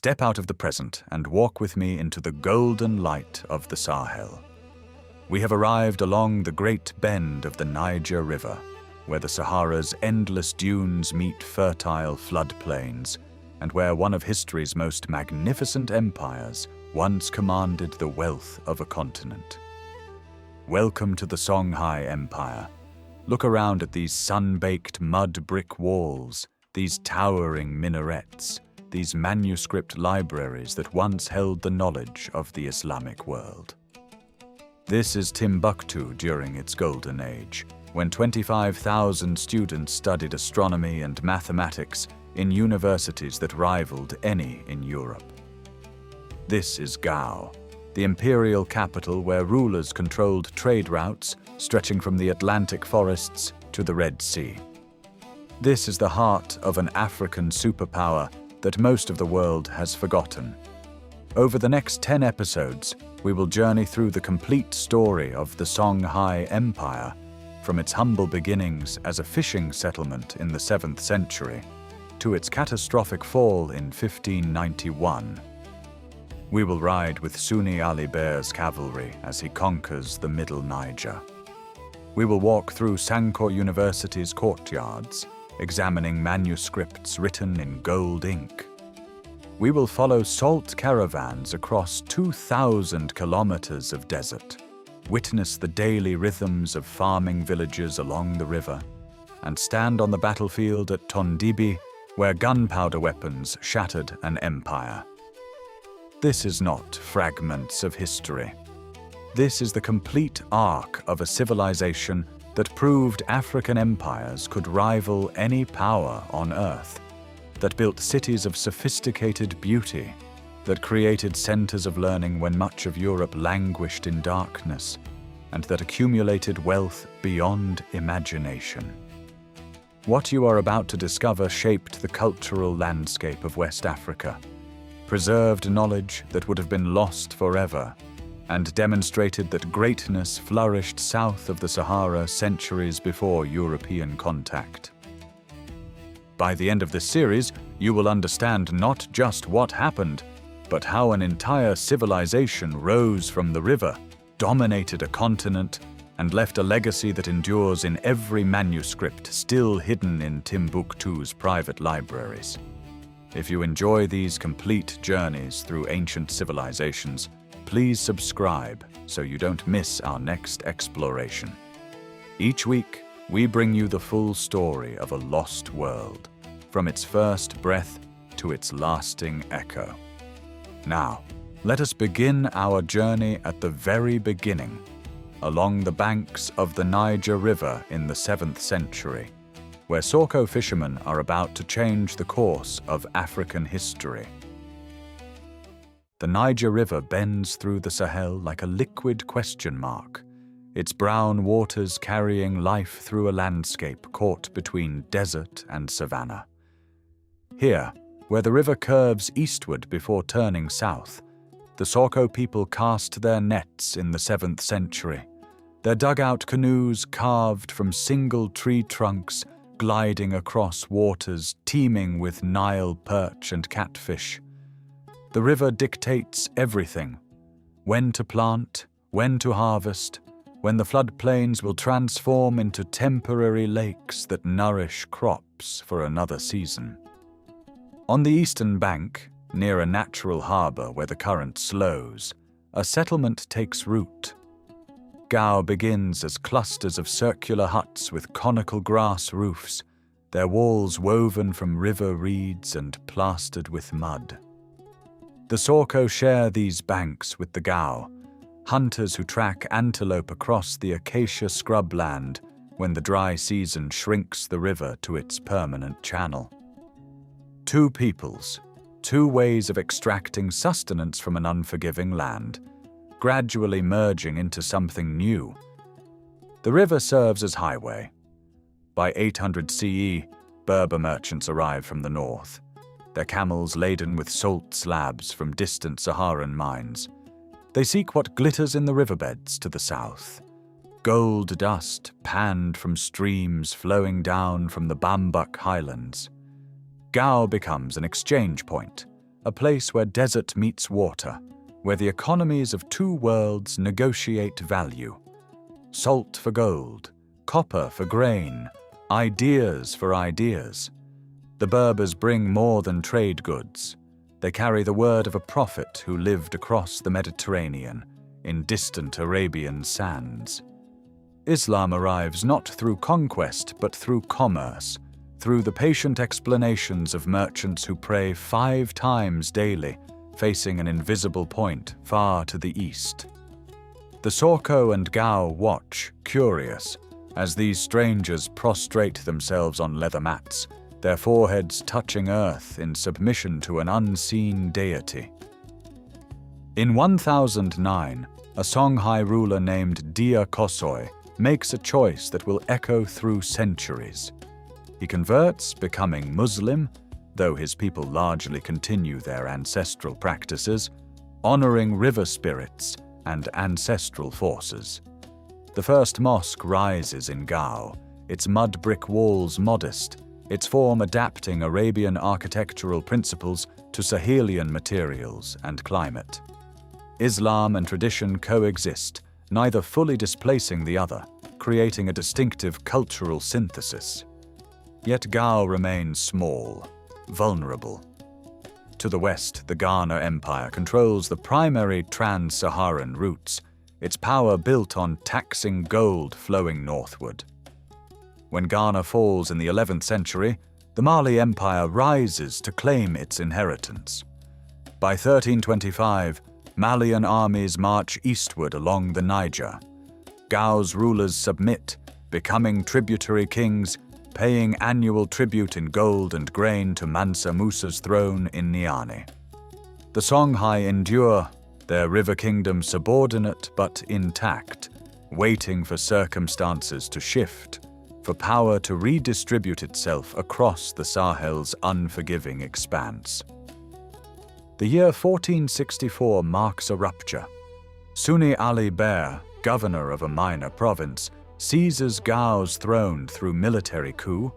Step out of the present and walk with me into the golden light of the Sahel. We have arrived along the great bend of the Niger River, where the Sahara's endless dunes meet fertile floodplains, and where one of history's most magnificent empires once commanded the wealth of a continent. Welcome to the Songhai Empire. Look around at these sun-baked mud brick walls, these towering minarets, these manuscript libraries that once held the knowledge of the Islamic world. This is Timbuktu during its golden age, when 25,000 students studied astronomy and mathematics in universities that rivaled any in Europe. This is Gao, the imperial capital where rulers controlled trade routes stretching from the Atlantic forests to the Red Sea. This is the heart of an African superpower that most of the world has forgotten. Over the next 10 episodes, we will journey through the complete story of the Songhai Empire, from its humble beginnings as a fishing settlement in the 7th century to its catastrophic fall in 1591. We will ride with Sunni Ali Bear's cavalry as he conquers the Middle Niger. We will walk through Sankore University's courtyards, examining manuscripts written in gold ink. We will follow salt caravans across 2,000 kilometers of desert, witness the daily rhythms of farming villages along the river, and stand on the battlefield at Tondibi, where gunpowder weapons shattered an empire. This is not fragments of history. This is the complete arc of a civilization that proved African empires could rival any power on Earth, that built cities of sophisticated beauty, that created centers of learning when much of Europe languished in darkness, and that accumulated wealth beyond imagination. What you are about to discover shaped the cultural landscape of West Africa, preserved knowledge that would have been lost forever, and demonstrated that greatness flourished south of the Sahara centuries before European contact. By the end of this series, you will understand not just what happened, but how an entire civilization rose from the river, dominated a continent, and left a legacy that endures in every manuscript still hidden in Timbuktu's private libraries. If you enjoy these complete journeys through ancient civilizations, please subscribe so you don't miss our next exploration. Each week, we bring you the full story of a lost world, from its first breath to its lasting echo. Now, let us begin our journey at the very beginning, along the banks of the Niger River in the 7th century, where Soko fishermen are about to change the course of African history. The Niger River bends through the Sahel like a liquid question mark, its brown waters carrying life through a landscape caught between desert and savanna. Here, where the river curves eastward before turning south, the Soko people cast their nets in the 7th century, their dugout canoes carved from single tree trunks gliding across waters teeming with Nile perch and catfish. The river dictates everything: when to plant, when to harvest, when the floodplains will transform into temporary lakes that nourish crops for another season. On the eastern bank, near a natural harbor where the current slows, a settlement takes root. Gao begins as clusters of circular huts with conical grass roofs, their walls woven from river reeds and plastered with mud. The Soko share these banks with the Gao, hunters who track antelope across the acacia scrubland when the dry season shrinks the river to its permanent channel. Two peoples, two ways of extracting sustenance from an unforgiving land, gradually merging into something new. The river serves as highway. By 800 CE, Berber merchants arrive from the north, their camels laden with salt slabs from distant Saharan mines. They seek what glitters in the riverbeds to the south. Gold dust panned from streams flowing down from the Bambuk highlands. Gao becomes an exchange point, a place where desert meets water, where the economies of two worlds negotiate value. Salt for gold, copper for grain, ideas for ideas. The Berbers bring more than trade goods. They carry the word of a prophet who lived across the Mediterranean, in distant Arabian sands. Islam arrives not through conquest but through commerce, through the patient explanations of merchants who pray 5 times daily, facing an invisible point far to the east. The Songhai and Gao watch, curious, as these strangers prostrate themselves on leather mats, their foreheads touching earth in submission to an unseen deity. In 1009, a Songhai ruler named Dia Kosoi makes a choice that will echo through centuries. He converts, becoming Muslim, though his people largely continue their ancestral practices, honoring river spirits and ancestral forces. The first mosque rises in Gao, its mud brick walls modest, its form adapting Arabian architectural principles to Sahelian materials and climate. Islam and tradition coexist, neither fully displacing the other, creating a distinctive cultural synthesis. Yet Gao remains small, vulnerable. To the west, the Ghana Empire controls the primary trans-Saharan routes, its power built on taxing gold flowing northward. When Ghana falls in the 11th century, the Mali Empire rises to claim its inheritance. By 1325, Malian armies march eastward along the Niger. Gao's rulers submit, becoming tributary kings, paying annual tribute in gold and grain to Mansa Musa's throne in Niani. The Songhai endure, their river kingdom subordinate but intact, waiting for circumstances to shift, for power to redistribute itself across the Sahel's unforgiving expanse. The year 1464 marks a rupture. Sunni Ali Ber, governor of a minor province, seizes Gao's throne through military coup,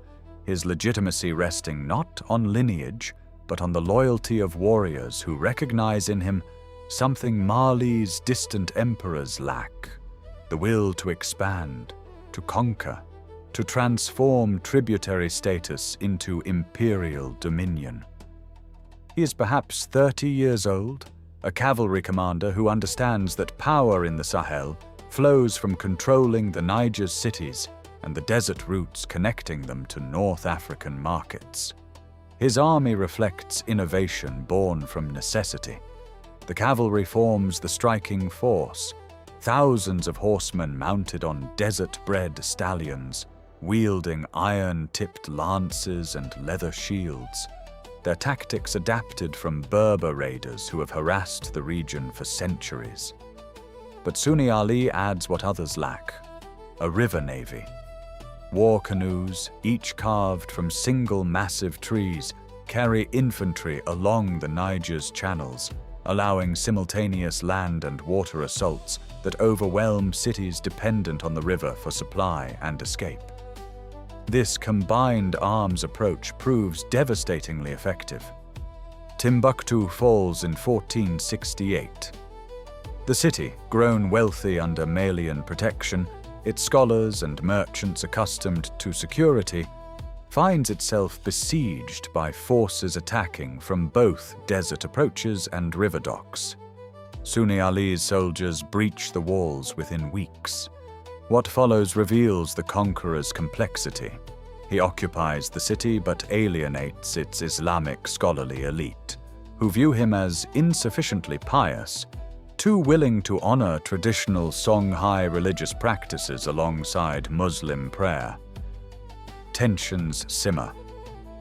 his legitimacy resting not on lineage, but on the loyalty of warriors who recognize in him something Mali's distant emperors lack: the will to expand, to conquer, to transform tributary status into imperial dominion. He is perhaps 30 years old, a cavalry commander who understands that power in the Sahel flows from controlling the Niger's cities and the desert routes connecting them to North African markets. His army reflects innovation born from necessity. The cavalry forms the striking force, thousands of horsemen mounted on desert-bred stallions, wielding iron-tipped lances and leather shields. Their tactics adapted from Berber raiders who have harassed the region for centuries. But Sunni Ali adds what others lack: a river navy. War canoes, each carved from single massive trees, carry infantry along the Niger's channels, allowing simultaneous land and water assaults that overwhelm cities dependent on the river for supply and escape. This combined arms approach proves devastatingly effective. Timbuktu falls in 1468. The city, grown wealthy under Malian protection, its scholars and merchants accustomed to security, finds itself besieged by forces attacking from both desert approaches and river docks. Sunni Ali's soldiers breach the walls within weeks. What follows reveals the conqueror's complexity. He occupies the city but alienates its Islamic scholarly elite, who view him as insufficiently pious, too willing to honor traditional Songhai religious practices alongside Muslim prayer. Tensions simmer.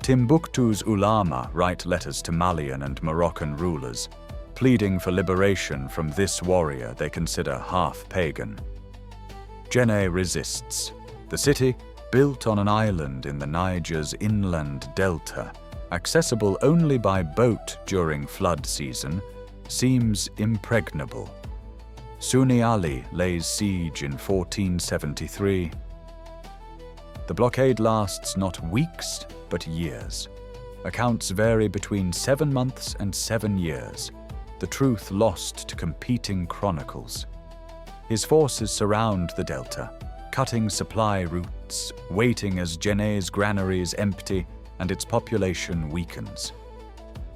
Timbuktu's ulama write letters to Malian and Moroccan rulers, pleading for liberation from this warrior they consider half-pagan. Jenne resists. The city, built on an island in the Niger's inland delta, accessible only by boat during flood season, seems impregnable. Sunni Ali lays siege in 1473. The blockade lasts not weeks, but years. accounts vary between 7 months and 7 years, the truth lost to competing chronicles. His forces surround the delta, cutting supply routes, waiting as Djenné's granaries empty and its population weakens.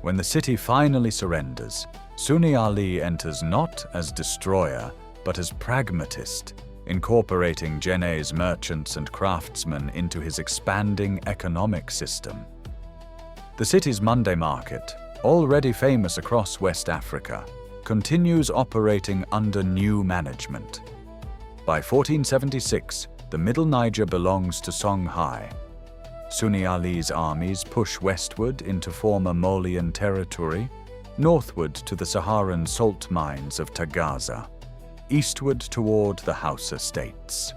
When the city finally surrenders, Sunni Ali enters not as destroyer, but as pragmatist, incorporating Djenné's merchants and craftsmen into his expanding economic system. The city's Monday market, already famous across West Africa, continues operating under new management. By 1476, the Middle Niger belongs to Songhai. Sunni Ali's armies push westward into former Malian territory, northward to the Saharan salt mines of Tagaza, eastward toward the Hausa states.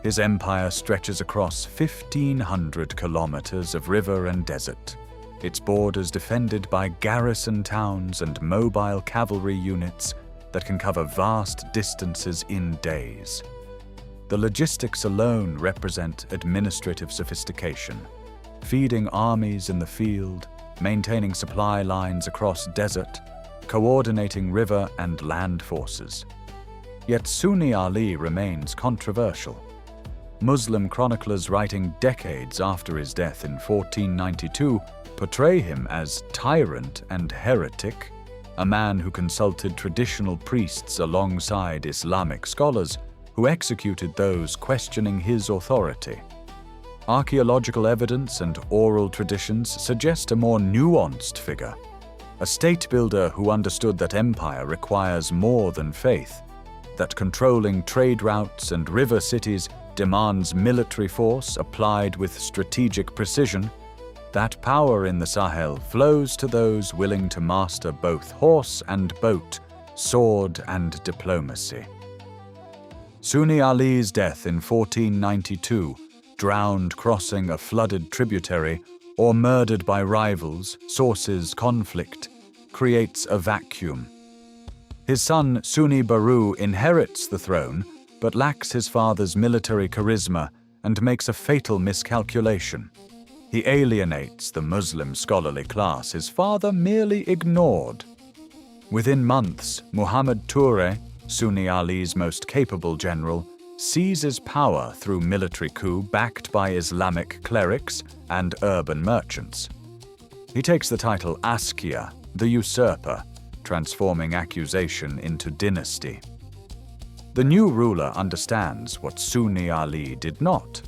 His empire stretches across 1,500 kilometers of river and desert, its borders defended by garrison towns and mobile cavalry units that can cover vast distances in days. The logistics alone represent administrative sophistication, feeding armies in the field, maintaining supply lines across desert, coordinating river and land forces. Yet Sunni Ali remains controversial. Muslim chroniclers writing decades after his death in 1492 portray him as tyrant and heretic, a man who consulted traditional priests alongside Islamic scholars who executed those questioning his authority. Archaeological evidence and oral traditions suggest a more nuanced figure, a state builder who understood that empire requires more than faith, that controlling trade routes and river cities demands military force applied with strategic precision. That power in the Sahel flows to those willing to master both horse and boat, sword and diplomacy. Sunni Ali's death in 1492, drowned crossing a flooded tributary, or murdered by rivals, sources, conflict, creates a vacuum. His son Sunni Baru inherits the throne, but lacks his father's military charisma and makes a fatal miscalculation. He alienates the Muslim scholarly class his father merely ignored. Within months, Muhammad Touré, Sunni Ali's most capable general, seizes power through military coup backed by Islamic clerics and urban merchants. He takes the title Askia, the usurper, transforming accusation into dynasty. The new ruler understands what Sunni Ali did not.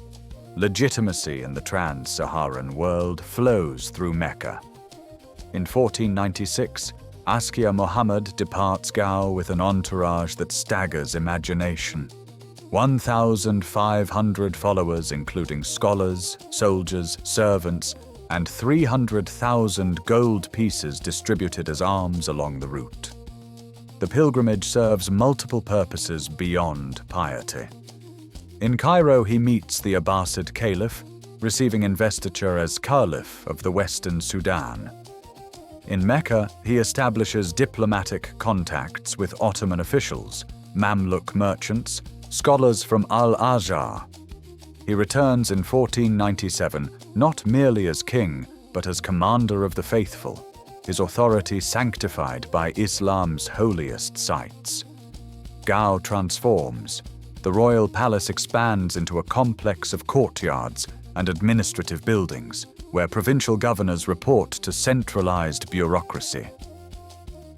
Legitimacy in the trans-Saharan world flows through Mecca. In 1496, Askia Muhammad departs Gao with an entourage that staggers imagination. 1,500 followers, including scholars, soldiers, servants, and 300,000 gold pieces distributed as alms along the route. The pilgrimage serves multiple purposes beyond piety. In Cairo, he meets the Abbasid Caliph, receiving investiture as Caliph of the Western Sudan. In Mecca, he establishes diplomatic contacts with Ottoman officials, Mamluk merchants, scholars from Al-Azhar. He returns in 1497 not merely as king, but as commander of the faithful, his authority sanctified by Islam's holiest sites. Gao transforms. The royal palace expands into a complex of courtyards and administrative buildings, where provincial governors report to centralized bureaucracy.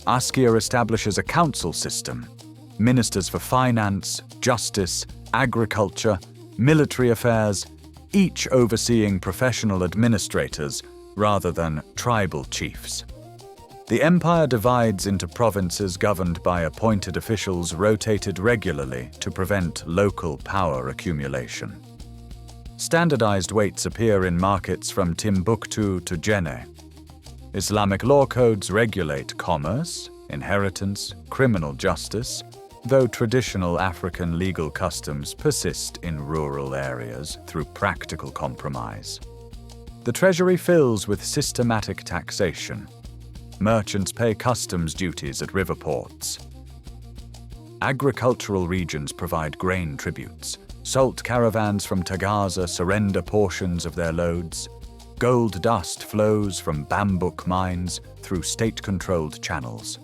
Askia establishes a council system, ministers for finance, justice, agriculture, military affairs, each overseeing professional administrators rather than tribal chiefs. The empire divides into provinces governed by appointed officials rotated regularly to prevent local power accumulation. Standardized weights appear in markets from Timbuktu to Djenné. Islamic law codes regulate commerce, inheritance, criminal justice, though traditional African legal customs persist in rural areas through practical compromise. The treasury fills with systematic taxation. Merchants pay customs duties at river ports. Agricultural regions provide grain tributes. Salt caravans from Tagaza surrender portions of their loads. gold dust flows from bambuk mines through state-controlled channels.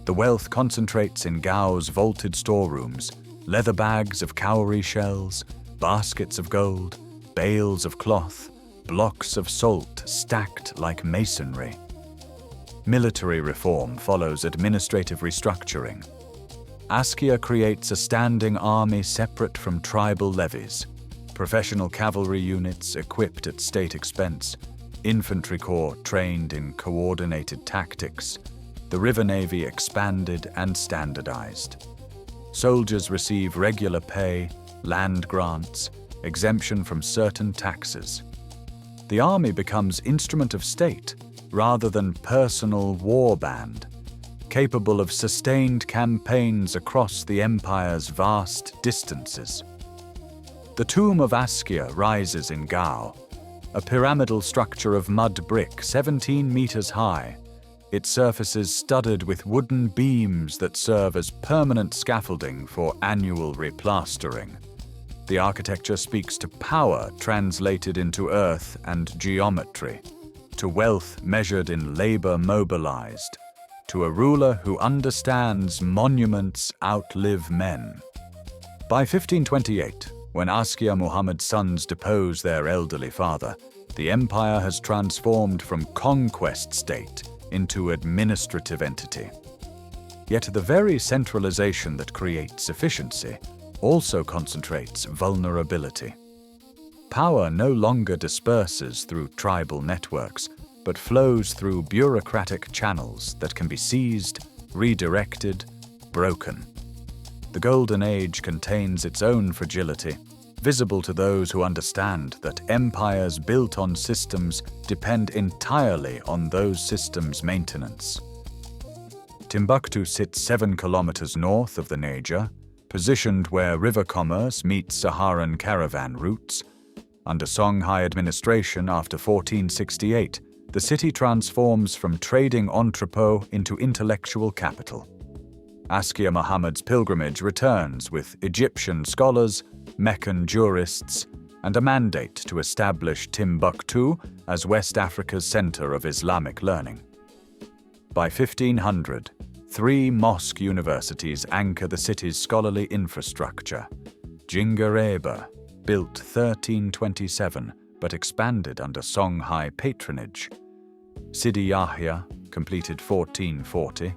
The wealth concentrates in Gao's vaulted storerooms, leather bags of cowrie shells, baskets of gold, bales of cloth, blocks of salt stacked like masonry. Military reform follows administrative restructuring. Askia creates a standing army separate from tribal levies, professional cavalry units equipped at state expense, infantry corps trained in coordinated tactics, the river navy expanded and standardized. Soldiers receive regular pay, land grants, exemption from certain taxes. The army becomes instrument of state rather than personal war band, capable of sustained campaigns across the empire's vast distances. The tomb of Askia rises in Gao, a pyramidal structure of mud brick 17 meters high, its surfaces studded with wooden beams that serve as permanent scaffolding for annual replastering. The architecture speaks to power translated into earth and geometry, to wealth measured in labor mobilized, to a ruler who understands monuments outlive men. By 1528, when Askia Muhammad's sons depose their elderly father, the empire has transformed from conquest state into administrative entity. Yet the very centralization that creates efficiency also concentrates vulnerability. Power no longer disperses through tribal networks, but flows through bureaucratic channels that can be seized, redirected, broken. The Golden Age contains its own fragility, visible to those who understand that empires built on systems depend entirely on those systems' maintenance. Timbuktu sits 7 kilometers north of the Niger, positioned where river commerce meets Saharan caravan routes. Under Songhai administration after 1468, the city transforms from trading entrepot into intellectual capital. Askia Muhammad's pilgrimage returns with Egyptian scholars, Meccan jurists, and a mandate to establish Timbuktu as West Africa's center of Islamic learning. By 1500, 3 mosque universities anchor the city's scholarly infrastructure. Jingareba, built 1327 but expanded under Songhai patronage, Sidi Yahya, completed 1440,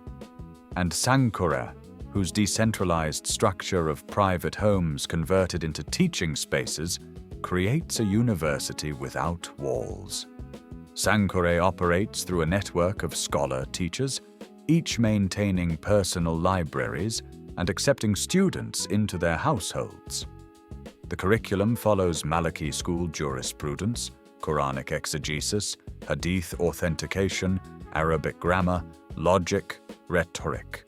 and Sankore, whose decentralized structure of private homes converted into teaching spaces, creates a university without walls. Sankore operates through a network of scholar teachers, each maintaining personal libraries and accepting students into their households. The curriculum follows Maliki school jurisprudence, Quranic exegesis, Hadith authentication, Arabic grammar, logic, rhetoric.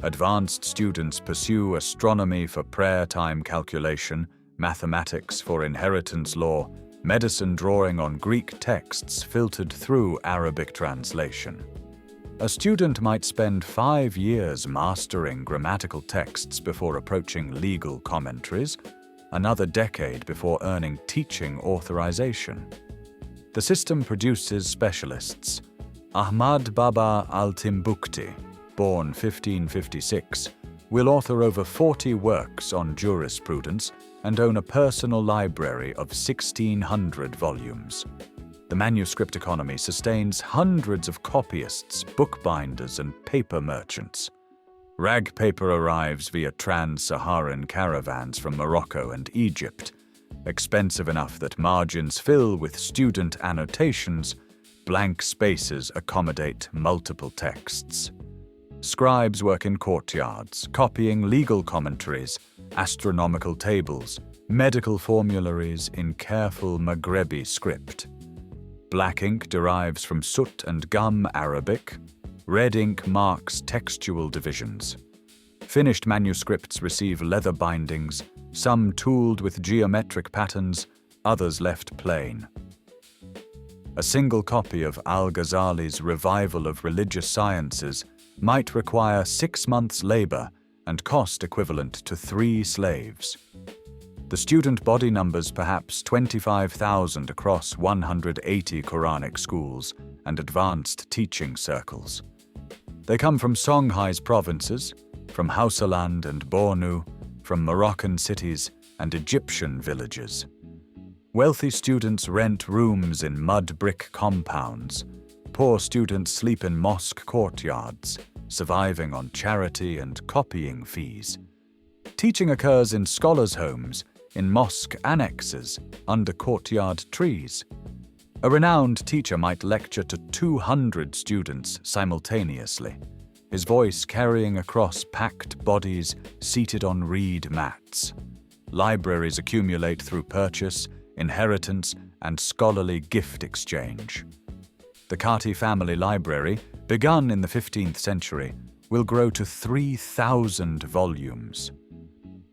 Advanced students pursue astronomy for prayer time calculation, mathematics for inheritance law, medicine drawing on Greek texts filtered through Arabic translation. A student might spend 5 years mastering grammatical texts before approaching legal commentaries, another decade before earning teaching authorization. The system produces specialists. Ahmad Baba al-Timbukti, born 1556, will author over 40 works on jurisprudence and own a personal library of 1,600 volumes. The manuscript economy sustains hundreds of copyists, bookbinders, and paper merchants. Rag paper arrives via trans-Saharan caravans from Morocco and Egypt, expensive enough that margins fill with student annotations, blank spaces accommodate multiple texts. Scribes work in courtyards, copying legal commentaries, astronomical tables, medical formularies in careful Maghrebi script. Black ink derives from soot and gum Arabic. Red ink marks textual divisions. Finished manuscripts receive leather bindings, some tooled with geometric patterns, others left plain. A single copy of Al-Ghazali's Revival of Religious Sciences might require 6 months' labor and cost equivalent to 3 slaves. The student body numbers perhaps 25,000 across 180 Quranic schools and advanced teaching circles. They come from Songhai's provinces, from Hausaland and Bornu, from Moroccan cities and Egyptian villages. Wealthy students rent rooms in mud brick compounds. Poor students sleep in mosque courtyards, surviving on charity and copying fees. Teaching occurs in scholars' homes, in mosque annexes, under courtyard trees. A renowned teacher might lecture to 200 students simultaneously, his voice carrying across packed bodies seated on reed mats. Libraries accumulate through purchase, inheritance, and scholarly gift exchange. The Kati family library, begun in the 15th century, will grow to 3,000 volumes.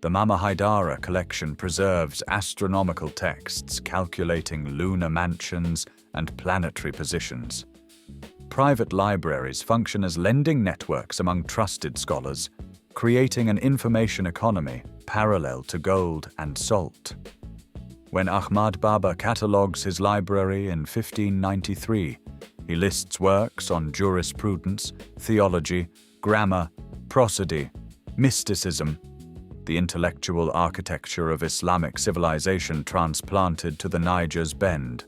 The Mama Haidara collection preserves astronomical texts calculating lunar mansions and planetary positions. Private libraries function as lending networks among trusted scholars, creating an information economy parallel to gold and salt. When Ahmad Baba catalogues his library in 1593, he lists works on jurisprudence, theology, grammar, prosody, mysticism, the intellectual architecture of Islamic civilization transplanted to the Niger's Bend.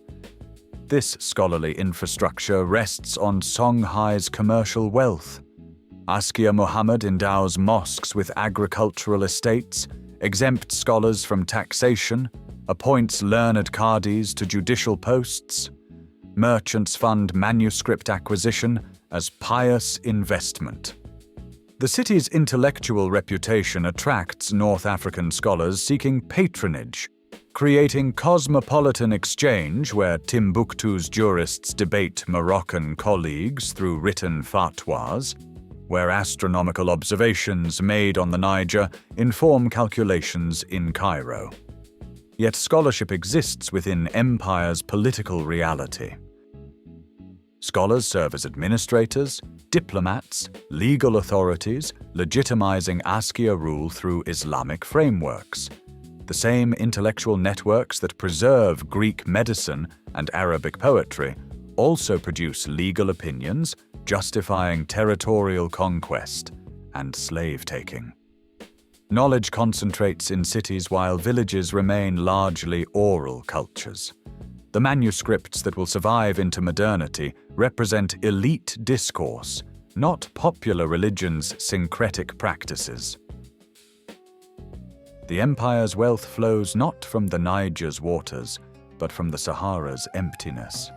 This scholarly infrastructure rests on Songhai's commercial wealth. Askia Muhammad endows mosques with agricultural estates, exempts scholars from taxation, appoints learned qadis to judicial posts. Merchants fund manuscript acquisition as pious investment. The city's intellectual reputation attracts North African scholars seeking patronage, creating cosmopolitan exchange where Timbuktu's jurists debate Moroccan colleagues through written fatwas, where astronomical observations made on the Niger inform calculations in Cairo. Yet scholarship exists within empire's political reality. Scholars serve as administrators, diplomats, legal authorities, legitimizing Askia rule through Islamic frameworks. The same intellectual networks that preserve Greek medicine and Arabic poetry also produce legal opinions justifying territorial conquest and slave-taking. Knowledge concentrates in cities while villages remain largely oral cultures. The manuscripts that will survive into modernity represent elite discourse, not popular religion's syncretic practices. The empire's wealth flows not from the Niger's waters, but from the Sahara's emptiness.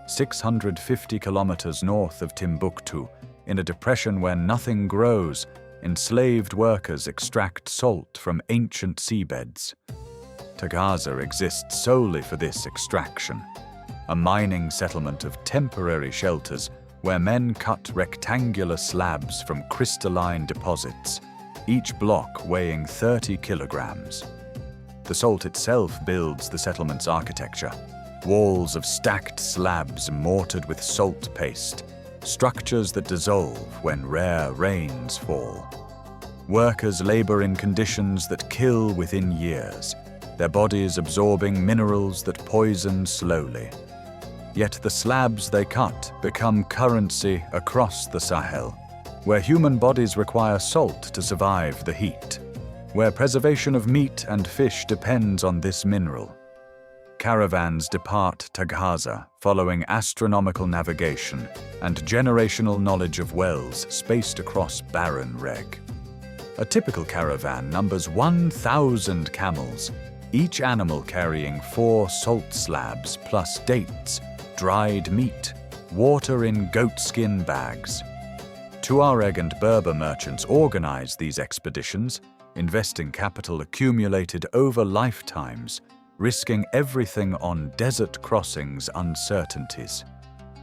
650 kilometers north of Timbuktu, in a depression where nothing grows, enslaved workers extract salt from ancient seabeds. Tagaza exists solely for this extraction, a mining settlement of temporary shelters where men cut rectangular slabs from crystalline deposits, each block weighing 30 kilograms. The salt itself builds the settlement's architecture, walls of stacked slabs mortared with salt paste, structures that dissolve when rare rains fall. Workers labor in conditions that kill within years, their bodies absorbing minerals that poison slowly. Yet the slabs they cut become currency across the Sahel, where human bodies require salt to survive the heat, where preservation of meat and fish depends on this mineral. Caravans depart Tagaza following astronomical navigation and generational knowledge of wells spaced across barren reg. A typical caravan numbers 1,000 camels, each animal carrying 4 salt slabs plus dates, dried meat, water in goatskin bags. Tuareg and Berber merchants organize these expeditions, investing capital accumulated over lifetimes, risking everything on desert crossings uncertainties.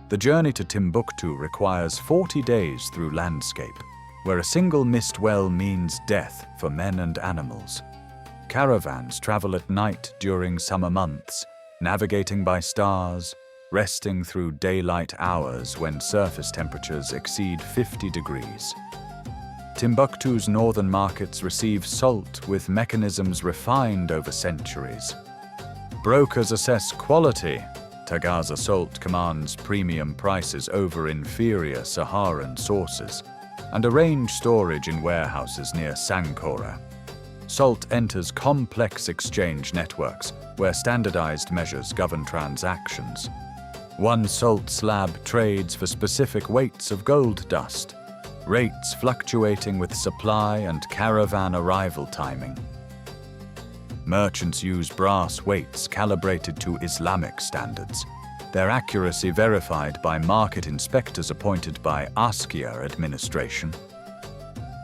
The journey to Timbuktu requires 40 days through landscape, where a single missed well means death for men and animals. Caravans travel at night during summer months, navigating by stars, resting through daylight hours when surface temperatures exceed 50 degrees. Timbuktu's northern markets receive salt with mechanisms refined over centuries. Brokers assess quality. Tagaza salt commands premium prices over inferior Saharan sources and arrange storage in warehouses near Sankora. Salt enters complex exchange networks where standardized measures govern transactions. One salt slab trades for specific weights of gold dust, rates fluctuating with supply and caravan arrival timing. Merchants use brass weights calibrated to Islamic standards, their accuracy verified by market inspectors appointed by Askia administration.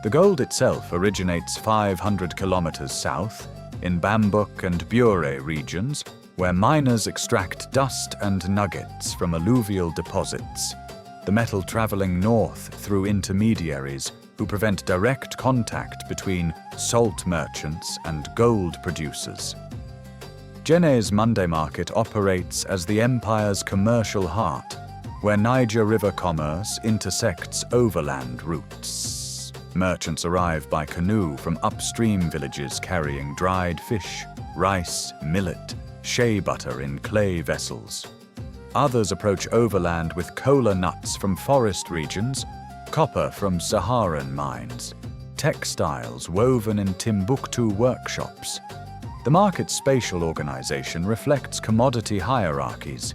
The gold itself originates 500 kilometers south, in Bambuk and Bure regions, where miners extract dust and nuggets from alluvial deposits, the metal traveling north through intermediaries who prevent direct contact between salt merchants and gold producers. Djenné's Monday market operates as the empire's commercial heart, where Niger River commerce intersects overland routes. Merchants arrive by canoe from upstream villages carrying dried fish, rice, millet, shea butter in clay vessels. Others approach overland with cola nuts from forest regions, copper from Saharan mines, textiles woven in Timbuktu workshops. The market's spatial organization reflects commodity hierarchies.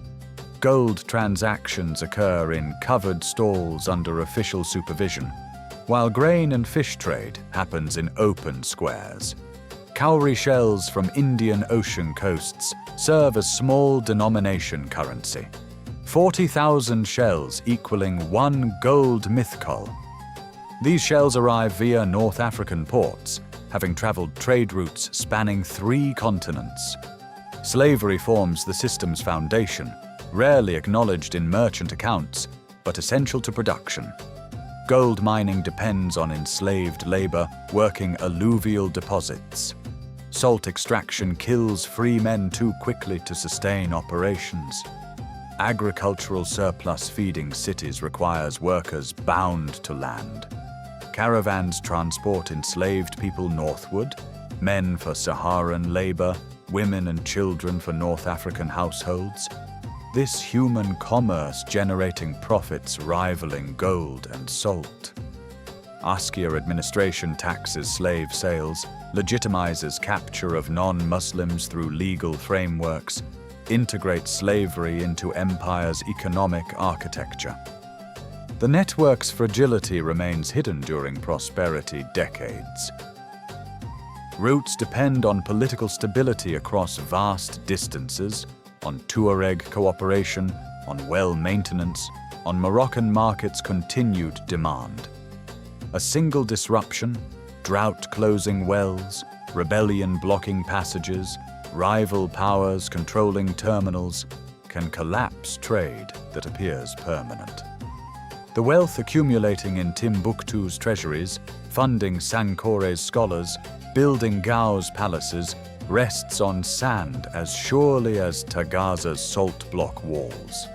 Gold transactions occur in covered stalls under official supervision, while grain and fish trade happens in open squares. Cowrie shells from Indian Ocean coasts serve as small denomination currency. 40,000 shells equaling 1 gold mythkol. These shells arrive via North African ports, having traveled trade routes spanning 3 continents. Slavery forms the system's foundation, rarely acknowledged in merchant accounts, but essential to production. Gold mining depends on enslaved labor working alluvial deposits. Salt extraction kills free men too quickly to sustain operations. Agricultural surplus feeding cities requires workers bound to land. Caravans transport enslaved people northward, men for Saharan labor, women and children for North African households. This human commerce generating profits rivaling gold and salt. Askia administration taxes slave sales, legitimizes capture of non-Muslims through legal frameworks, integrates slavery into empire's economic architecture. The network's fragility remains hidden during prosperity decades. Routes depend on political stability across vast distances, on Tuareg cooperation, on well maintenance, on Moroccan markets' continued demand. A single disruption, drought closing wells, rebellion blocking passages, rival powers controlling terminals, can collapse trade that appears permanent. The wealth accumulating in Timbuktu's treasuries, funding Sankore's scholars, building Gao's palaces, rests on sand as surely as Tagaza's salt block walls.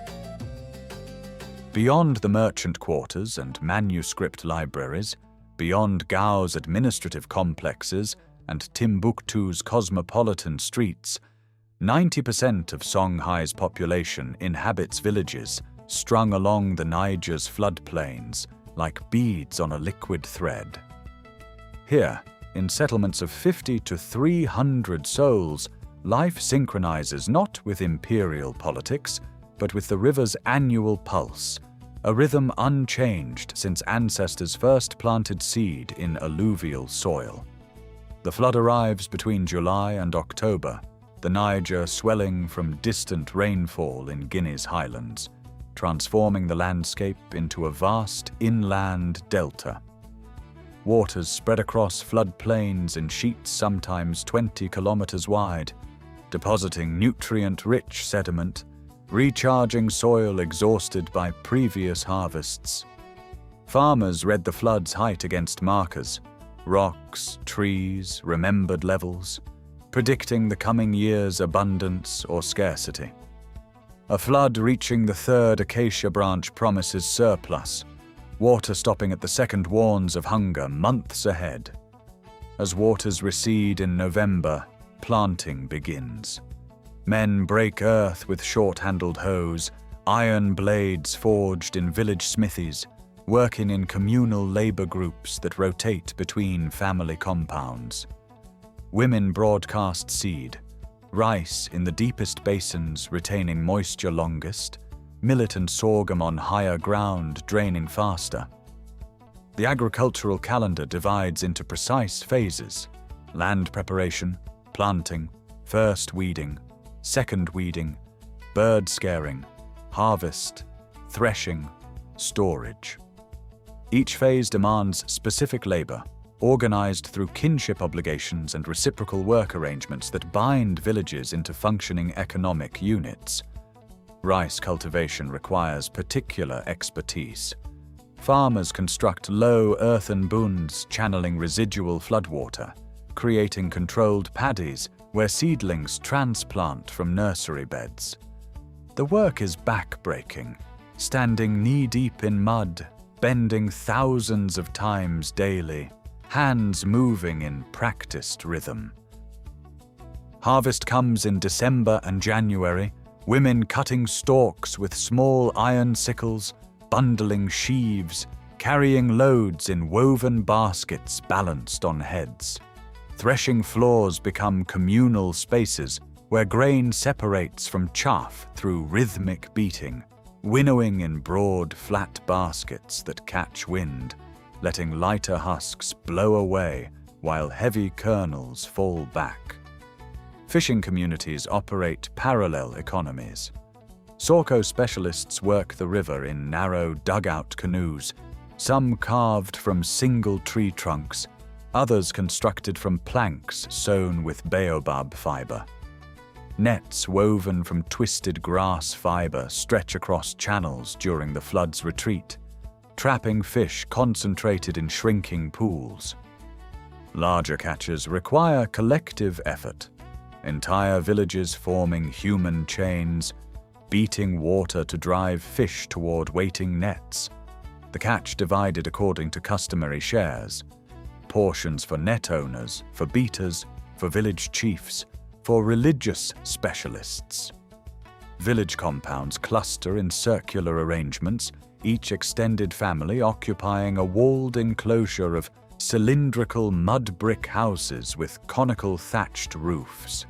Beyond the merchant quarters and manuscript libraries, beyond Gao's administrative complexes and Timbuktu's cosmopolitan streets, 90% of Songhai's population inhabits villages strung along the Niger's floodplains like beads on a liquid thread. Here, in settlements of 50 to 300 souls, life synchronizes not with imperial politics, but with the river's annual pulse, a rhythm unchanged since ancestors first planted seed in alluvial soil. The flood arrives between July and October, the Niger swelling from distant rainfall in Guinea's highlands, transforming the landscape into a vast inland delta. Waters spread across floodplains in sheets sometimes 20 kilometers wide, depositing nutrient-rich sediment, recharging soil exhausted by previous harvests. Farmers read the flood's height against markers, rocks, trees, remembered levels, predicting the coming year's abundance or scarcity. A flood reaching the third acacia branch promises surplus. water stopping at the second warns of hunger months ahead. As waters recede in November, planting begins. Men break earth with short-handled hoes, iron blades forged in village smithies, working in communal labor groups that rotate between family compounds. Women broadcast seed, rice in the deepest basins retaining moisture longest, millet and sorghum on higher ground draining faster. The agricultural calendar divides into precise phases: land preparation, planting, first weeding, second weeding, bird scaring, harvest, threshing, storage. Each phase demands specific labor, organized through kinship obligations and reciprocal work arrangements that bind villages into functioning economic units. Rice cultivation requires particular expertise. Farmers construct low earthen bunds channeling residual floodwater, creating controlled paddies where seedlings transplant from nursery beds. The work is back-breaking, standing knee-deep in mud, bending thousands of times daily, hands moving in practiced rhythm. Harvest comes in December and January, women cutting stalks with small iron sickles, bundling sheaves, carrying loads in woven baskets balanced on heads. Threshing floors become communal spaces where grain separates from chaff through rhythmic beating, winnowing in broad, flat baskets that catch wind, letting lighter husks blow away while heavy kernels fall back. Fishing communities operate parallel economies. Sorko specialists work the river in narrow dugout canoes, some carved from single tree trunks, others constructed from planks sewn with baobab fiber. Nets woven from twisted grass fiber stretch across channels during the flood's retreat, trapping fish concentrated in shrinking pools. Larger catches require collective effort, entire villages forming human chains, beating water to drive fish toward waiting nets, the catch divided according to customary shares, portions for net owners, for beaters, for village chiefs, for religious specialists. Village compounds cluster in circular arrangements, each extended family occupying a walled enclosure of cylindrical mud brick houses with conical thatched roofs.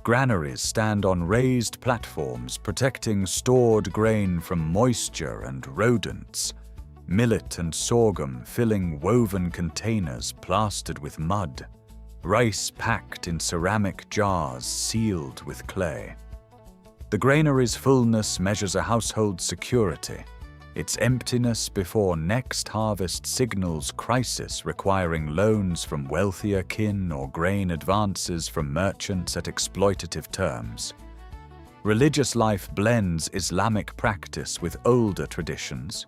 Granaries stand on raised platforms protecting stored grain from moisture and rodents, millet and sorghum filling woven containers plastered with mud, rice packed in ceramic jars sealed with clay. The granary's fullness measures a household's security, its emptiness before next harvest signals crisis requiring loans from wealthier kin or grain advances from merchants at exploitative terms. Religious life blends Islamic practice with older traditions.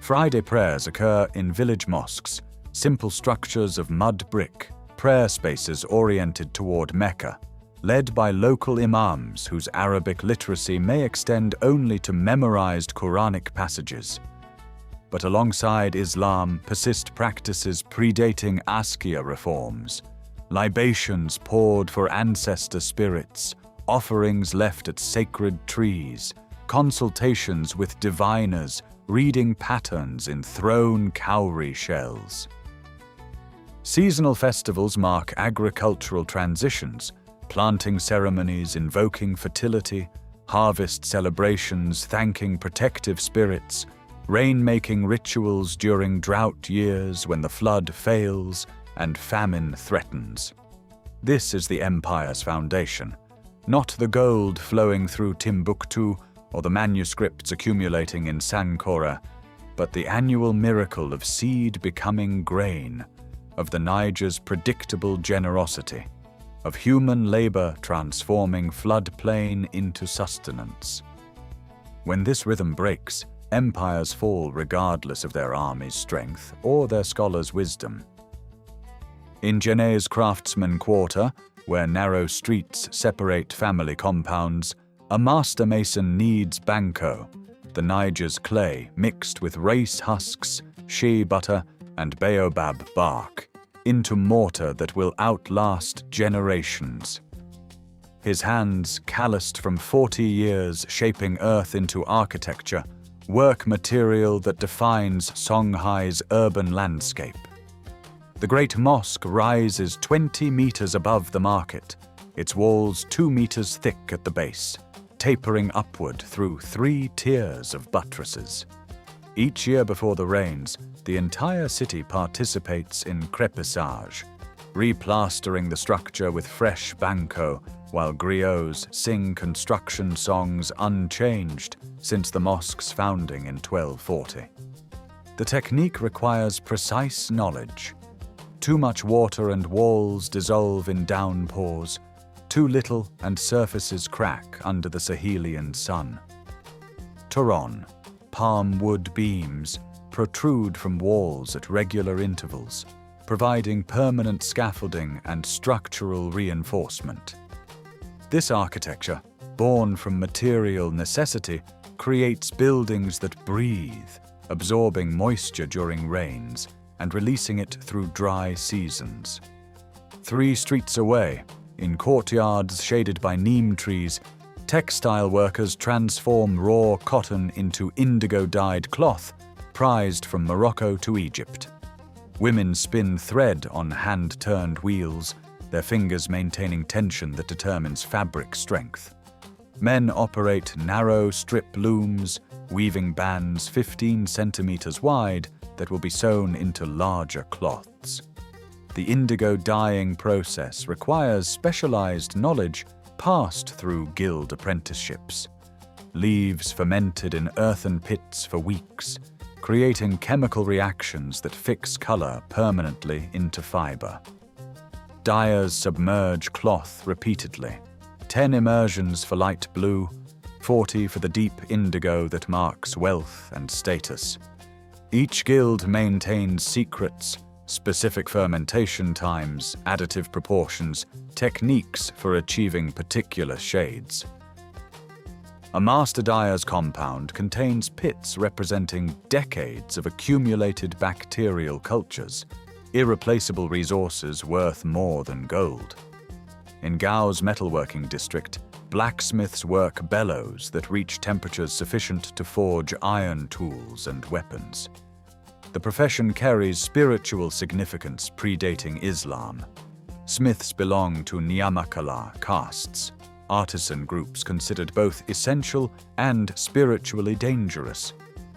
Friday prayers occur in village mosques, simple structures of mud brick, prayer spaces oriented toward Mecca, led by local imams whose Arabic literacy may extend only to memorized Quranic passages. But alongside Islam persist practices predating Askia reforms, libations poured for ancestor spirits, offerings left at sacred trees, consultations with diviners reading patterns in thrown cowrie shells. Seasonal festivals mark agricultural transitions, planting ceremonies invoking fertility, harvest celebrations thanking protective spirits, rain-making rituals during drought years when the flood fails and famine threatens. This is the empire's foundation, not the gold flowing through Timbuktu or the manuscripts accumulating in Sankora, but the annual miracle of seed becoming grain, of the Niger's predictable generosity, of human labor transforming floodplain into sustenance. When this rhythm breaks, empires fall regardless of their army's strength or their scholars' wisdom. In Jenné's craftsman quarter, where narrow streets separate family compounds, a master mason needs banko, the Niger's clay mixed with race husks, shea butter, and baobab bark into mortar that will outlast generations. His hands, calloused from 40 years shaping earth into architecture, work material that defines Songhai's urban landscape. The Great Mosque rises 20 meters above the market, its walls 2 meters thick at the base, tapering upward through 3 tiers of buttresses. Each year before the rains, the entire city participates in crépissage, replastering the structure with fresh banco, while griots sing construction songs unchanged since the mosque's founding in 1240. The technique requires precise knowledge. Too much water and walls dissolve in downpours, too little and surfaces crack under the Sahelian sun. Turon, palm wood beams, protrude from walls at regular intervals, providing permanent scaffolding and structural reinforcement. This architecture, born from material necessity, creates buildings that breathe, absorbing moisture during rains and releasing it through dry seasons. 3 streets away, in courtyards shaded by neem trees, textile workers transform raw cotton into indigo-dyed cloth, prized from Morocco to Egypt. Women spin thread on hand-turned wheels, their fingers maintaining tension that determines fabric strength. Men operate narrow strip looms, weaving bands 15 centimeters wide that will be sewn into larger cloths. The indigo dyeing process requires specialized knowledge passed through guild apprenticeships. Leaves fermented in earthen pits for weeks, creating chemical reactions that fix color permanently into fiber. Dyers submerge cloth repeatedly, 10 immersions for light blue, 40 for the deep indigo that marks wealth and status. Each guild maintains secrets, specific fermentation times, additive proportions, techniques for achieving particular shades. A master dyer's compound contains pits representing decades of accumulated bacterial cultures, irreplaceable resources worth more than gold. In Gao's metalworking district, blacksmiths work bellows that reach temperatures sufficient to forge iron tools and weapons. The profession carries spiritual significance predating Islam. Smiths belong to Nyamakala castes, artisan groups considered both essential and spiritually dangerous,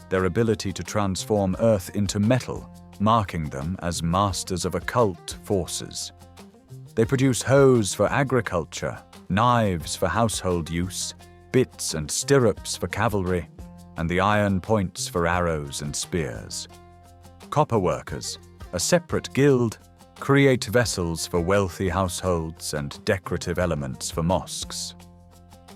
their ability to transform earth into metal, marking them as masters of occult forces. They produce hoes for agriculture, knives for household use, bits and stirrups for cavalry, and the iron points for arrows and spears. Copper workers, a separate guild, create vessels for wealthy households and decorative elements for mosques.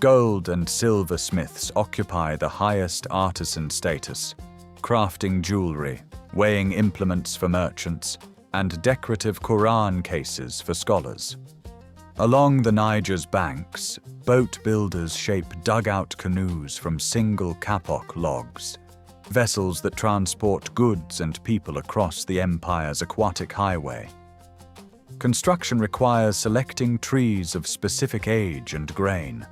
Gold and silversmiths occupy the highest artisan status, crafting jewelry, weighing implements for merchants, and decorative Quran cases for scholars. Along the Niger's banks, boat builders shape dugout canoes from single kapok logs, vessels that transport goods and people across the empire's aquatic highway. Construction requires selecting trees of specific age and grain,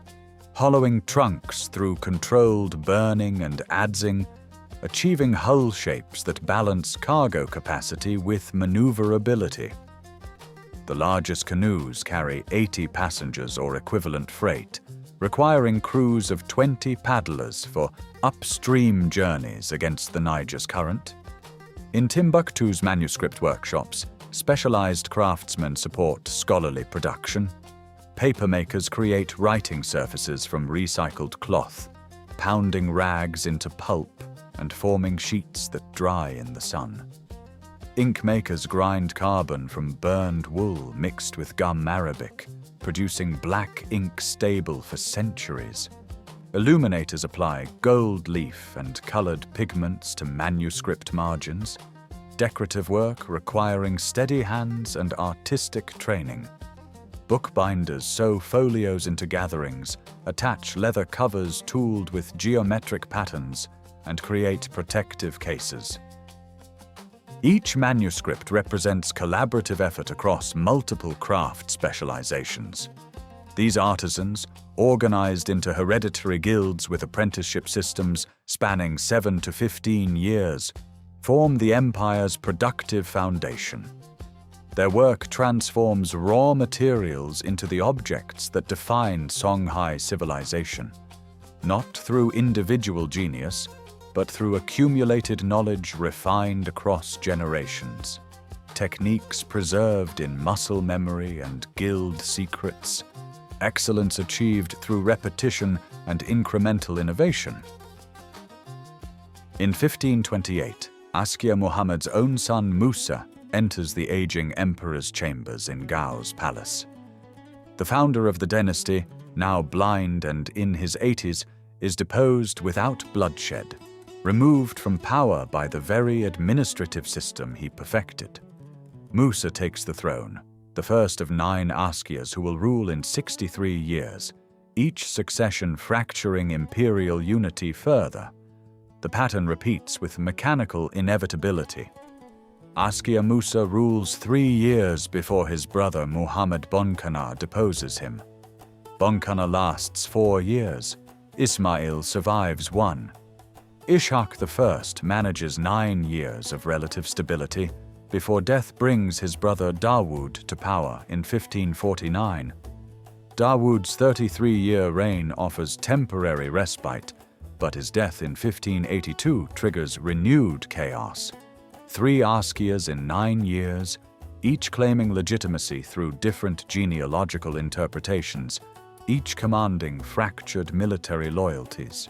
hollowing trunks through controlled burning and adzing, achieving hull shapes that balance cargo capacity with maneuverability. The largest canoes carry 80 passengers or equivalent freight, requiring crews of 20 paddlers for upstream journeys against the Niger's current. In Timbuktu's manuscript workshops, specialized craftsmen support scholarly production. Papermakers create writing surfaces from recycled cloth, pounding rags into pulp and forming sheets that dry in the sun. Ink makers grind carbon from burned wool mixed with gum arabic, producing black ink stable for centuries. Illuminators apply gold leaf and colored pigments to manuscript margins, decorative work requiring steady hands and artistic training. bookbinders sew folios into gatherings, attach leather covers tooled with geometric patterns, and create protective cases. Each manuscript represents collaborative effort across multiple craft specializations. These artisans, organized into hereditary guilds with apprenticeship systems spanning 7 to 15 years, form the empire's productive foundation. Their work transforms raw materials into the objects that define Songhai civilization, not through individual genius, but through accumulated knowledge refined across generations, techniques preserved in muscle memory and guild secrets, excellence achieved through repetition and incremental innovation. In 1528, Askia Muhammad's own son Musa enters the aging emperor's chambers in Gao's palace. The founder of the dynasty, now blind and in his 80s, is deposed without bloodshed, removed from power by the very administrative system he perfected. Musa takes the throne, the first of 9 Askias who will rule in 63 years, each succession fracturing imperial unity further. The pattern repeats with mechanical inevitability. Askia Musa rules 3 years before his brother Muhammad Bonkana deposes him. Bonkana lasts 4 years. Ismail survives 1. Ishaq I manages 9 years of relative stability before death brings his brother Dawood to power in 1549. Dawood's 33-year reign offers temporary respite, but his death in 1582 triggers renewed chaos. 3 Askias in 9 years, each claiming legitimacy through different genealogical interpretations, each commanding fractured military loyalties.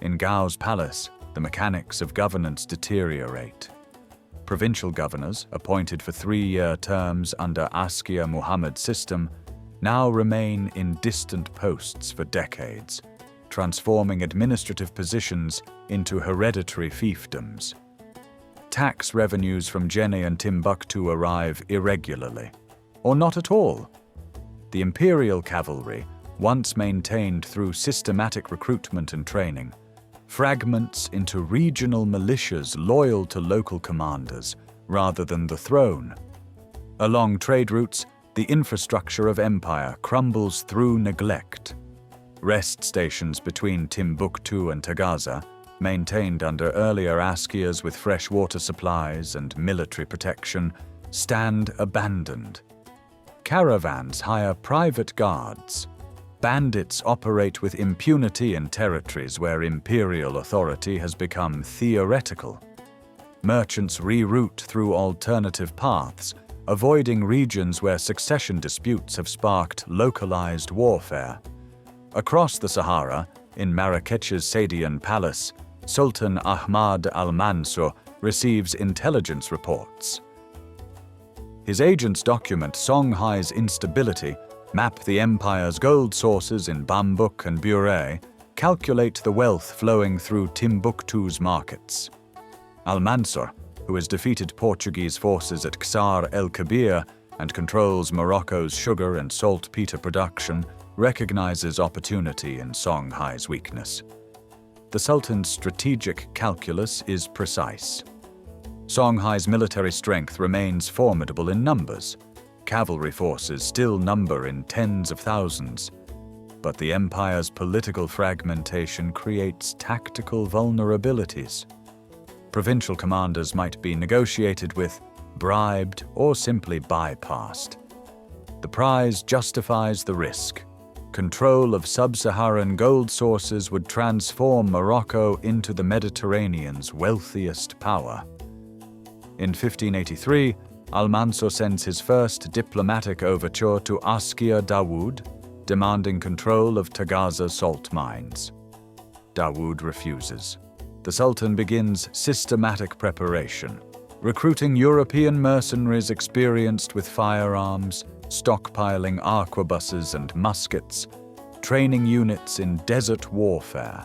In Gao's palace, the mechanics of governance deteriorate. Provincial governors, appointed for 3-year terms under Askia Muhammad's system, now remain in distant posts for decades, transforming administrative positions into hereditary fiefdoms. Tax revenues from Jenne and Timbuktu arrive irregularly, or not at all. The imperial cavalry, once maintained through systematic recruitment and training, fragments into regional militias loyal to local commanders rather than the throne. Along trade routes, the infrastructure of empire crumbles through neglect. Rest stations between Timbuktu and Tagaza, maintained under earlier Askias with fresh water supplies and military protection, stand abandoned. Caravans hire private guards. Bandits operate with impunity in territories where imperial authority has become theoretical. Merchants reroute through alternative paths, avoiding regions where succession disputes have sparked localized warfare. Across the Sahara, in Marrakech's Sadian palace, Sultan Ahmad al-Mansur receives intelligence reports. His agents document Songhai's instability, map the empire's gold sources in Bambouk and Bure, calculate the wealth flowing through Timbuktu's markets. Al-Mansur, who has defeated Portuguese forces at Ksar el-Kabir and controls Morocco's sugar and saltpeter production, recognizes opportunity in Songhai's weakness. The Sultan's strategic calculus is precise. Songhai's military strength remains formidable in numbers. Cavalry forces still number in tens of thousands. But the empire's political fragmentation creates tactical vulnerabilities. Provincial commanders might be negotiated with, bribed, or simply bypassed. The prize justifies the risk. Control of sub-Saharan gold sources would transform Morocco into the Mediterranean's wealthiest power. In 1583, Al-Mansur sends his first diplomatic overture to Askia Dawood, demanding control of Tagaza salt mines. Dawood refuses. The Sultan begins systematic preparation, recruiting European mercenaries experienced with firearms, stockpiling arquebuses and muskets, training units in desert warfare,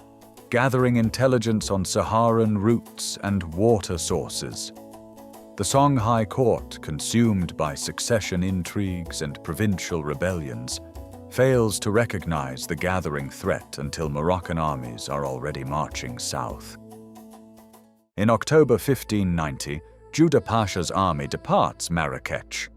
gathering intelligence on Saharan routes and water sources. The Songhai court, consumed by succession intrigues and provincial rebellions, fails to recognize the gathering threat until Moroccan armies are already marching south. In October 1590, Judah Pasha's army departs Marrakech.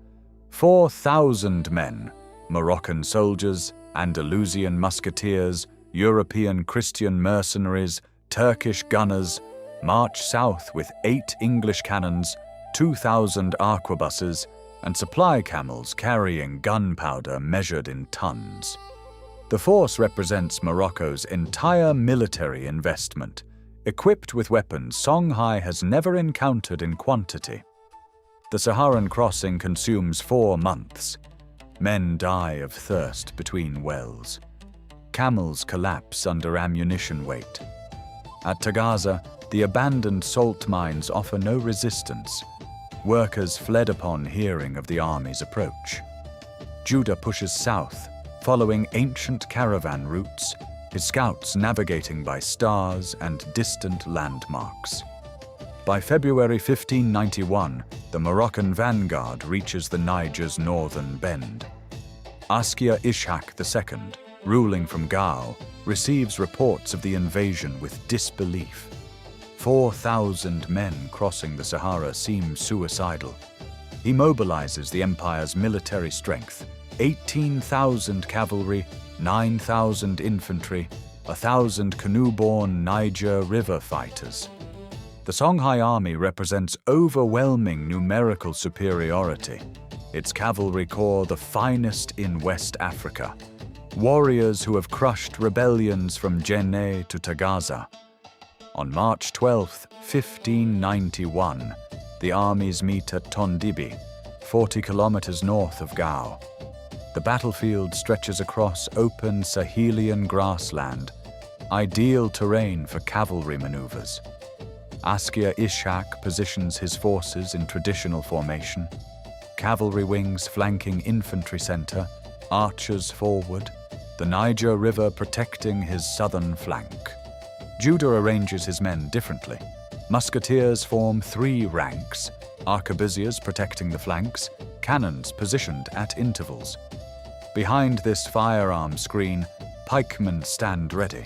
4,000 men, Moroccan soldiers, Andalusian musketeers, European Christian mercenaries, Turkish gunners, march south with 8 English cannons, 2,000 arquebuses, and supply camels carrying gunpowder measured in tons. The force represents Morocco's entire military investment, equipped with weapons Songhai has never encountered in quantity. The Saharan crossing consumes 4 months. Men die of thirst between wells. Camels collapse under ammunition weight. At Tagaza, the abandoned salt mines offer no resistance. Workers fled upon hearing of the army's approach. Judah pushes south, following ancient caravan routes, his scouts navigating by stars and distant landmarks. By February 1591, the Moroccan vanguard reaches the Niger's northern bend. Askia Ishaq II, ruling from Gao, receives reports of the invasion with disbelief. 4,000 men crossing the Sahara seem suicidal. He mobilizes the empire's military strength: 18,000 cavalry, 9,000 infantry, 1,000 canoe-borne Niger River fighters. The Songhai army represents overwhelming numerical superiority, its cavalry corps the finest in West Africa, warriors who have crushed rebellions from Djenné to Tagaza. On March 12, 1591, the armies meet at Tondibi, 40 kilometers north of Gao. The battlefield stretches across open Sahelian grassland, ideal terrain for cavalry maneuvers. Askia Ishaq positions his forces in traditional formation, cavalry wings flanking infantry center, archers forward, the Niger River protecting his southern flank. Judah arranges his men differently. Musketeers form 3 ranks, arquebusiers protecting the flanks, cannons positioned at intervals. Behind this firearm screen, pikemen stand ready.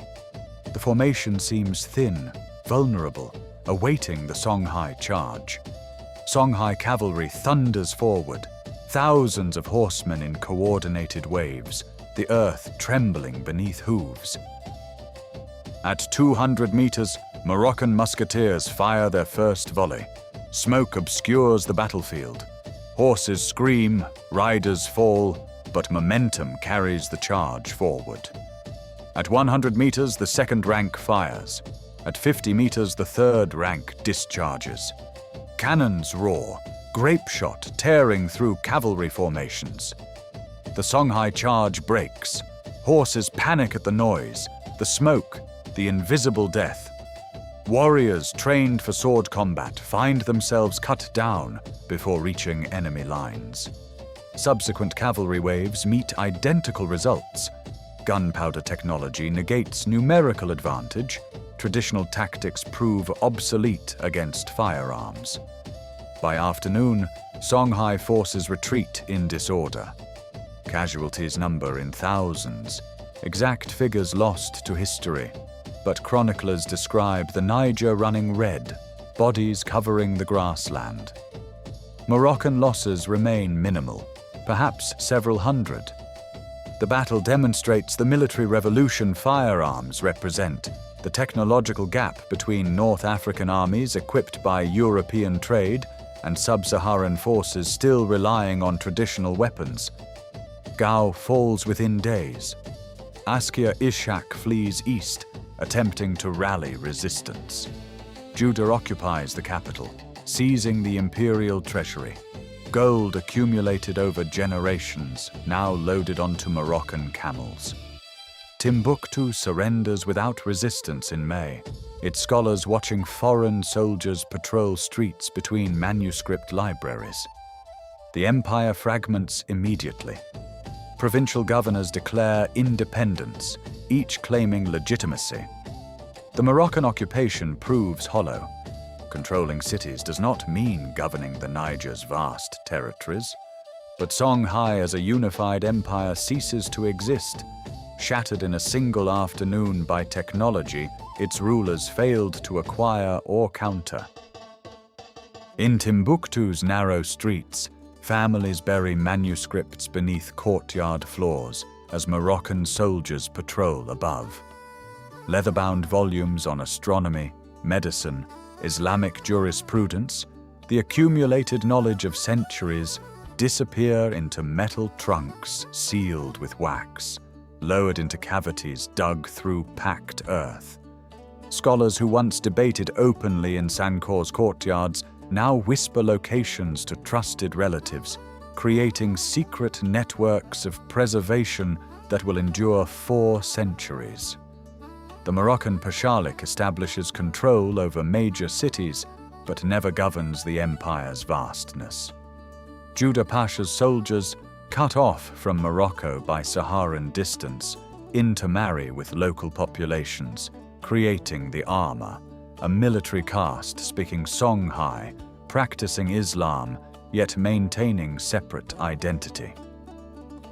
The formation seems thin, vulnerable, awaiting the Songhai charge. Songhai cavalry thunders forward, thousands of horsemen in coordinated waves, the earth trembling beneath hooves. At 200 meters, Moroccan musketeers fire their first volley. Smoke obscures the battlefield. Horses scream, riders fall, but momentum carries the charge forward. At 100 meters, the second rank fires. At 50 meters, the third rank discharges. Cannons roar, grape shot tearing through cavalry formations. The Songhai charge breaks. Horses panic at the noise, the smoke, the invisible death. Warriors trained for sword combat find themselves cut down before reaching enemy lines. Subsequent cavalry waves meet identical results. Gunpowder technology negates numerical advantage. Traditional tactics prove obsolete against firearms. By afternoon, Songhai forces retreat in disorder. Casualties number in thousands, exact figures lost to history, but chroniclers describe the Niger running red, bodies covering the grassland. Moroccan losses remain minimal, perhaps several hundred. The battle demonstrates the military revolution firearms represent, the technological gap between North African armies equipped by European trade and sub-Saharan forces still relying on traditional weapons. Gao falls within days. Askia Ishaq flees east, attempting to rally resistance. Judah occupies the capital, seizing the imperial treasury. Gold accumulated over generations, now loaded onto Moroccan camels. Timbuktu surrenders without resistance in May, its scholars watching foreign soldiers patrol streets between manuscript libraries. The empire fragments immediately. Provincial governors declare independence, each claiming legitimacy. The Moroccan occupation proves hollow. Controlling cities does not mean governing the Niger's vast territories. But Songhai as a unified empire ceases to exist. Shattered in a single afternoon by technology, its rulers failed to acquire or counter. In Timbuktu's narrow streets, families bury manuscripts beneath courtyard floors as Moroccan soldiers patrol above. Leather-bound volumes on astronomy, medicine, Islamic jurisprudence, the accumulated knowledge of centuries, disappear into metal trunks sealed with wax, lowered into cavities dug through packed earth. Scholars who once debated openly in Sankor's courtyards now whisper locations to trusted relatives, creating secret networks of preservation that will endure 4 centuries. The Moroccan Pashalik establishes control over major cities, but never governs the empire's vastness. Judah Pasha's soldiers, cut off from Morocco by Saharan distance, intermarry with local populations, creating the Arma, a military caste speaking Songhai, practicing Islam, yet maintaining separate identity.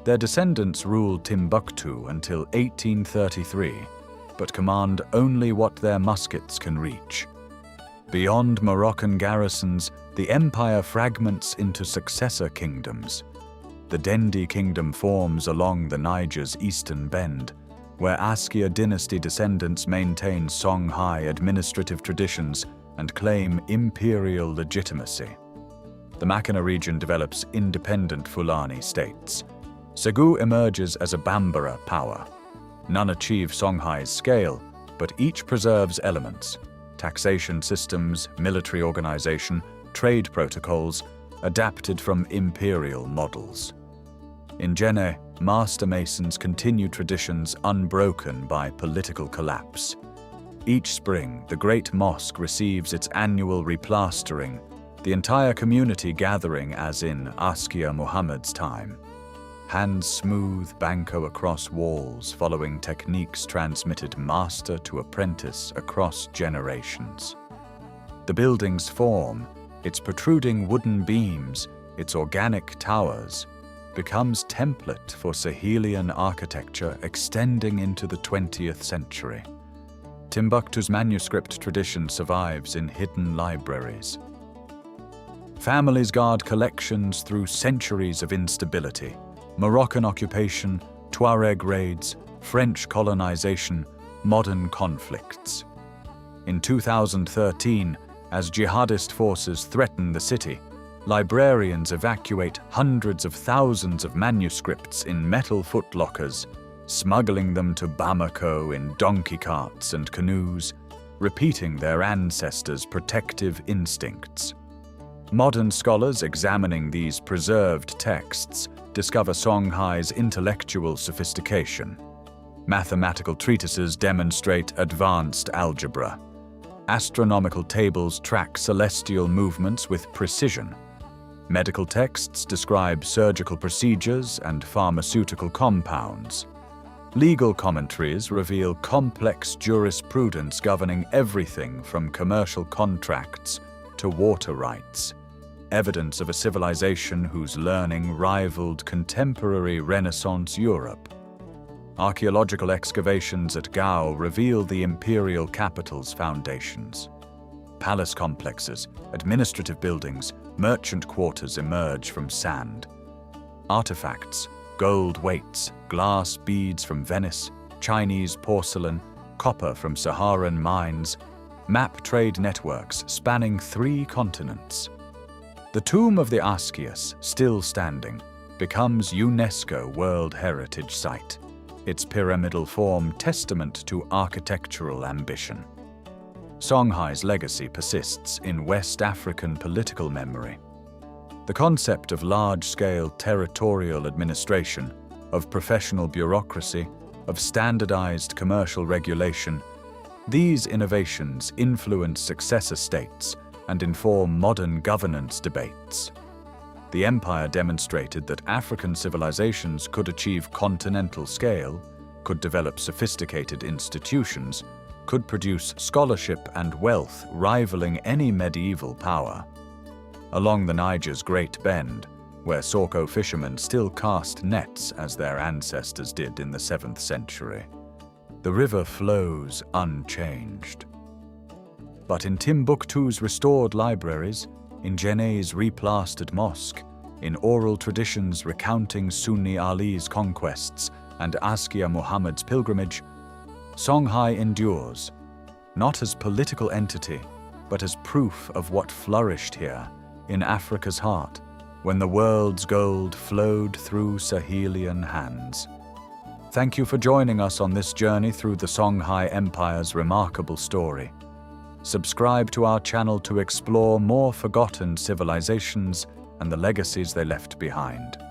Their descendants ruled Timbuktu until 1833, but command only what their muskets can reach. Beyond Moroccan garrisons, the empire fragments into successor kingdoms. The Dendi kingdom forms along the Niger's eastern bend, where Askia dynasty descendants maintain Songhai administrative traditions and claim imperial legitimacy. The Makana region develops independent Fulani states. Segu emerges as a Bambara power. None achieve Songhai's scale, but each preserves elements: taxation systems, military organization, trade protocols, adapted from imperial models. In Jenne, master masons continue traditions unbroken by political collapse. Each spring, the Great Mosque receives its annual replastering, the entire community gathering as in Askia Muhammad's time. Hands smooth banco across walls following techniques transmitted master to apprentice across generations. The building's form, its protruding wooden beams, its organic towers, becomes template for Sahelian architecture extending into the 20th century. Timbuktu's manuscript tradition survives in hidden libraries. Families guard collections through centuries of instability. Moroccan occupation, Tuareg raids, French colonization, modern conflicts. In 2013, as jihadist forces threaten the city, librarians evacuate hundreds of thousands of manuscripts in metal footlockers, smuggling them to Bamako in donkey carts and canoes, repeating their ancestors' protective instincts. Modern scholars examining these preserved texts discover Songhai's intellectual sophistication. Mathematical treatises demonstrate advanced algebra. Astronomical tables track celestial movements with precision. Medical texts describe surgical procedures and pharmaceutical compounds. Legal commentaries reveal complex jurisprudence governing everything from commercial contracts to water rights. Evidence of a civilization whose learning rivaled contemporary Renaissance Europe. Archaeological excavations at Gao reveal the imperial capital's foundations. Palace complexes, administrative buildings, merchant quarters emerge from sand. Artifacts, gold weights, glass beads from Venice, Chinese porcelain, copper from Saharan mines, map trade networks spanning 3 continents. The tomb of the Askias, still standing, becomes UNESCO World Heritage Site, its pyramidal form testament to architectural ambition. Songhai's legacy persists in West African political memory. The concept of large-scale territorial administration, of professional bureaucracy, of standardized commercial regulation, these innovations influence successor states and inform modern governance debates. The empire demonstrated that African civilizations could achieve continental scale, could develop sophisticated institutions, could produce scholarship and wealth rivaling any medieval power. Along the Niger's Great Bend, where Sorko fishermen still cast nets as their ancestors did in the 7th century, the river flows unchanged. But in Timbuktu's restored libraries, in Djenné's replastered mosque, in oral traditions recounting Sunni Ali's conquests and Askia Muhammad's pilgrimage, Songhai endures, not as political entity, but as proof of what flourished here, in Africa's heart, when the world's gold flowed through Sahelian hands. Thank you for joining us on this journey through the Songhai Empire's remarkable story. Subscribe to our channel to explore more forgotten civilizations and the legacies they left behind.